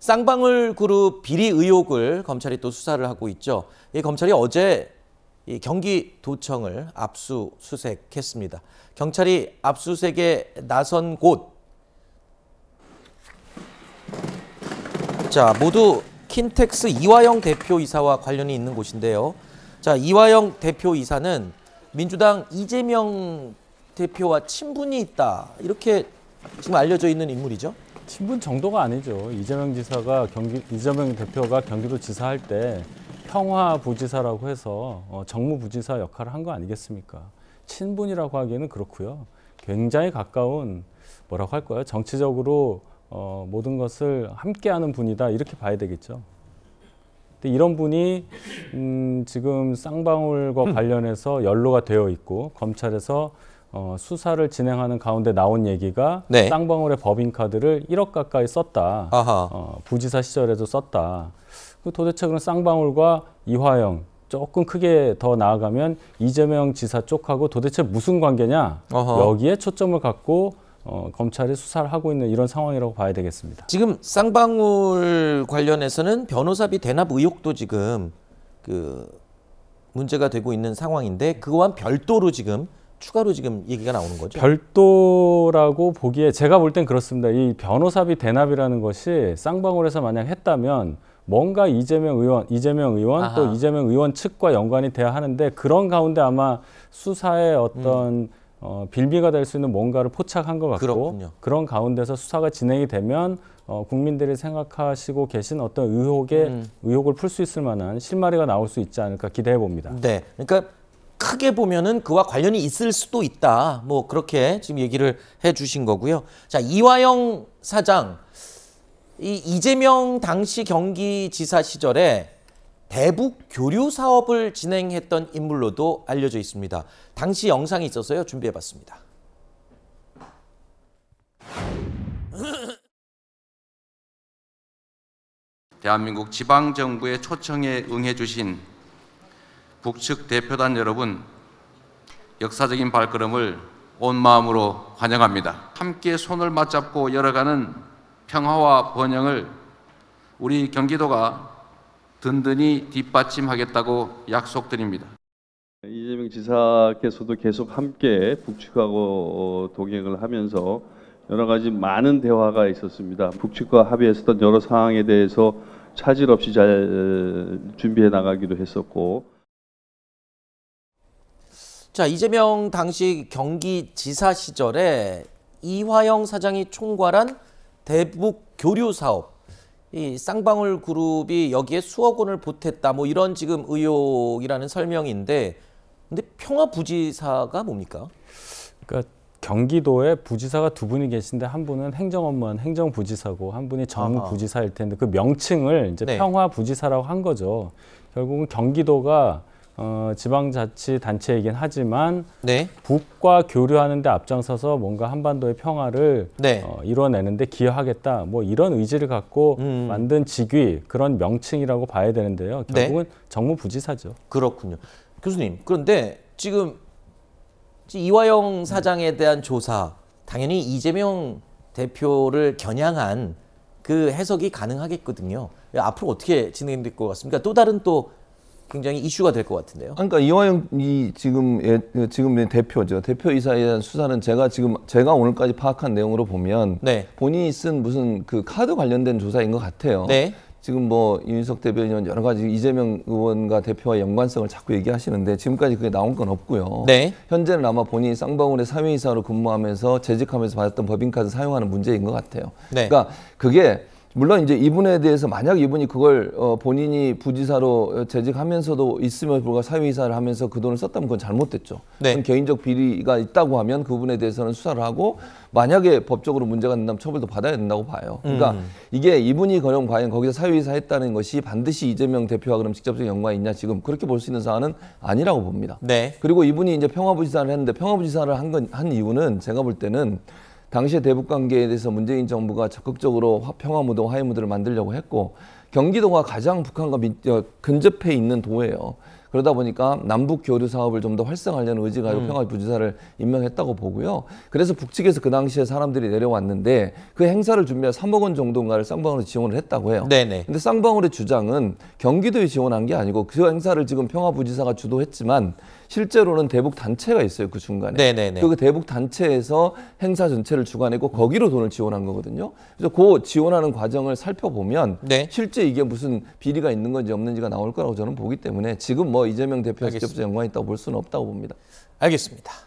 쌍방울 그룹 비리 의혹을 검찰이 또 수사를 하고 있죠. 이 검찰이 어제 이 경기도청을 압수수색했습니다. 경찰이 압수수색에 나선 곳, 자 모두 킨텍스 이화영 대표이사와 관련이 있는 곳인데요. 자 이화영 대표이사는 민주당 이재명 대표와 친분이 있다 이렇게 지금 알려져 있는 인물이죠. 친분 정도가 아니죠. 이재명 대표가 경기도 지사할 때 평화부지사라고 해서 정무부지사 역할을 한 거 아니겠습니까? 친분이라고 하기에는 그렇고요. 굉장히 가까운 뭐라고 할까요? 정치적으로 모든 것을 함께하는 분이다 이렇게 봐야 되겠죠. 근데 이런 분이 지금 쌍방울과 관련해서 연루가 되어 있고 검찰에서 수사를 진행하는 가운데 나온 얘기가 네. 쌍방울의 법인카드를 1억 가까이 썼다. 부지사 시절에도 썼다. 도대체 그럼 쌍방울과 이화영 조금 크게 더 나아가면 이재명 지사 쪽하고 도대체 무슨 관계냐. 여기에 초점을 갖고 검찰이 수사를 하고 있는 이런 상황이라고 봐야 되겠습니다. 지금 쌍방울 관련해서는 변호사비 대납 의혹도 지금 문제가 되고 있는 상황인데 그거와 별도로 지금 추가로 지금 얘기가 나오는 거죠? 별도라고 보기에 제가 볼 땐 그렇습니다. 이 변호사비 대납이라는 것이 쌍방울에서 만약 했다면 뭔가 이재명 의원 또 이재명 의원 측과 연관이 돼야 하는데 그런 가운데 아마 수사의 어떤 빌미가 될 수 있는 뭔가를 포착한 것 같고 그렇군요. 그런 가운데서 수사가 진행이 되면 국민들이 생각하시고 계신 어떤 의혹을 풀 수 있을 만한 실마리가 나올 수 있지 않을까 기대해 봅니다. 네, 그러니까 크게 보면은 그와 관련이 있을 수도 있다. 뭐 그렇게 지금 얘기를 해주신 거고요. 자, 이화영 사장, 이재명 당시 경기지사 시절에 대북 교류 사업을 진행했던 인물로도 알려져 있습니다. 당시 영상이 있어서요. 준비해봤습니다. 대한민국 지방정부의 초청에 응해주신 북측 대표단 여러분, 역사적인 발걸음을 온 마음으로 환영합니다. 함께 손을 맞잡고 열어가는 평화와 번영을 우리 경기도가 든든히 뒷받침하겠다고 약속드립니다. 이재명 지사께서도 계속 함께 북측하고 동행을 하면서 여러 가지 많은 대화가 있었습니다. 북측과 합의했었던 여러 사항에 대해서 차질 없이 잘 준비해 나가기도 했었고. 자, 이재명 당시 경기지사 시절에 이화영 사장이 총괄한 대북 교류 사업, 이 쌍방울 그룹이 여기에 수억 원을 보탰다, 뭐 이런 지금 의혹이라는 설명인데, 근데 평화부지사가 뭡니까? 그러니까 경기도에 부지사가 두 분이 계신데 한 분은 행정업무한 행정부지사고 한 분이 정무부지사일 텐데 그 명칭을 이제 네. 평화부지사라고 한 거죠. 결국은 경기도가 지방자치단체이긴 하지만 네. 북과 교류하는 데 앞장서서 뭔가 한반도의 평화를 네. 이뤄내는 데 기여하겠다. 뭐 이런 의지를 갖고 만든 직위, 그런 명칭이라고 봐야 되는데요. 결국은 네. 정무부지사죠. 그렇군요. 교수님, 그런데 지금 이화영 사장에 대한 조사, 당연히 이재명 대표를 겨냥한 그 해석이 가능하겠거든요. 앞으로 어떻게 진행될 것 같습니까? 또 다른 또 굉장히 이슈가 될 것 같은데요. 그러니까 이화영이 지금 대표죠. 대표이사에 대한 수사는 제가 오늘까지 파악한 내용으로 보면 네. 본인이 쓴 무슨 그 카드 관련된 조사인 것 같아요. 네. 지금 뭐 이준석 대변인 여러 가지 이재명 의원과 대표와 연관성을 자꾸 얘기하시는데 지금까지 그게 나온 건 없고요. 네. 현재는 아마 본인이 쌍방울의 사회이사로 근무하면서 재직하면서 받았던 법인카드 사용하는 문제인 것 같아요. 네. 그러니까 그게 물론 이제 이분에 대해서 만약 이분이 그걸 본인이 부지사로 재직하면서도 있으면 불구하고 사회이사를 하면서 그 돈을 썼다면 그건 잘못됐죠. 네. 그건 개인적 비리가 있다고 하면 그분에 대해서는 수사를 하고 만약에 법적으로 문제가 된다면 처벌도 받아야 된다고 봐요. 그러니까 이게 이분이 그럼 과연 거기서 사회이사 했다는 것이 반드시 이재명 대표와 그럼 직접적인 연관이 있냐 지금 그렇게 볼 수 있는 사안은 아니라고 봅니다. 네. 그리고 이분이 이제 평화부지사를 했는데 평화부지사를 한 이유는 제가 볼 때는 당시의 대북 관계에 대해서 문재인 정부가 적극적으로 평화무도 화해무도를 만들려고 했고 경기도가 가장 북한과 근접해 있는 도예요. 그러다 보니까 남북 교류 사업을 좀 더 활성화하려는 의지가 가지고 평화부지사를 임명했다고 보고요. 그래서 북측에서 그 당시에 사람들이 내려왔는데 그 행사를 준비할 3억 원 정도인가를 쌍방울에 지원을 했다고 해요. 네네. 근데 쌍방울의 주장은 경기도에 지원한 게 아니고 그 행사를 지금 평화부지사가 주도했지만 실제로는 대북 단체가 있어요, 그 중간에. 네네네. 그 대북 단체에서 행사 전체를 주관했고 거기로 돈을 지원한 거거든요. 그래서 그 지원하는 과정을 살펴보면 네. 실제 이게 무슨 비리가 있는 건지 없는지가 나올 거라고 저는 보기 때문에 지금 뭐 이재명 대표와 직접적 연관이 있다고 볼 수는 없다고 봅니다. 알겠습니다.